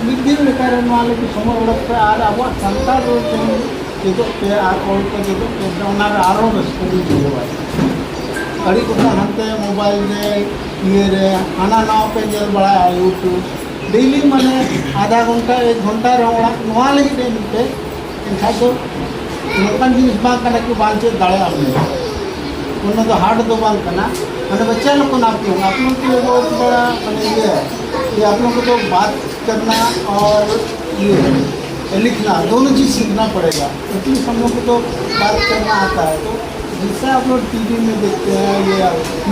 ᱢᱤᱫ ᱫᱤᱱ ᱞᱮᱠᱟ ᱨᱮ ᱱᱚᱣᱟ ᱞᱟᱹᱜᱤᱫ ᱥᱚᱢᱚᱭ ᱚᱰᱚᱠ ᱯᱮ ᱟᱨ ᱟᱵᱚᱣᱟᱜ ᱥᱟᱱᱛᱟᱲ ᱨᱚᱲ ᱛᱮᱦᱚᱸ ᱪᱮᱫᱚᱜ ᱯᱮ ᱟᱨ ᱚᱞ ᱠᱚ ᱪᱮᱫᱚᱜ ᱯᱮ ᱚᱱᱟᱨᱮ ᱟᱨᱚ ᱨᱟᱹᱥᱠᱟᱹ ᱵᱤᱱ ᱵᱩᱡᱷᱟᱹᱣᱟ ᱟᱹᱰᱤ ᱜᱚᱴᱟᱝ ᱦᱟᱱᱛᱮ मोबाइल ᱨᱮ ᱤᱭᱟᱹᱨᱮ ᱦᱟᱱᱟ ᱱᱟᱣᱟ ᱯᱮ ᱧᱮᱞ ᱵᱟᱲᱟᱭᱟ यूट्यूब डेली माने आधा घंटा 1 घंटा रहा नवा लगी पे एनखान तो नौकान जिनिस बांग कना कि बांग चेक दाड़े आपने उन्होंने तो हार्ड तो बांग कना मैंने बच्चा लोग को ना आप लोग के लिए बहुत बड़ा मैंने ये है कि आप लोग को तो बात करना और ये लिखना दोनों चीज़ सीखना पड़ेगा क्योंकि हम लोग को तो बात करना आता है तो जिससे आप लोग टीवी में देखते हैं ये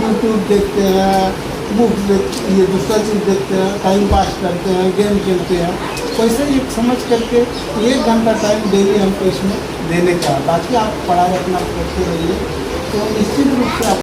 यूट्यूब देखते हैं बुक देखते ये दूसरा चीज़ देखते हैं टाइम पास करते हैं गेम खेलते हैं वैसे ही समझ करके 1 घंटा टाइम डेली हमको इसमें देने का बाकी आप पढ़ाई अपना करते रहिए तो निश्चित रूप से आप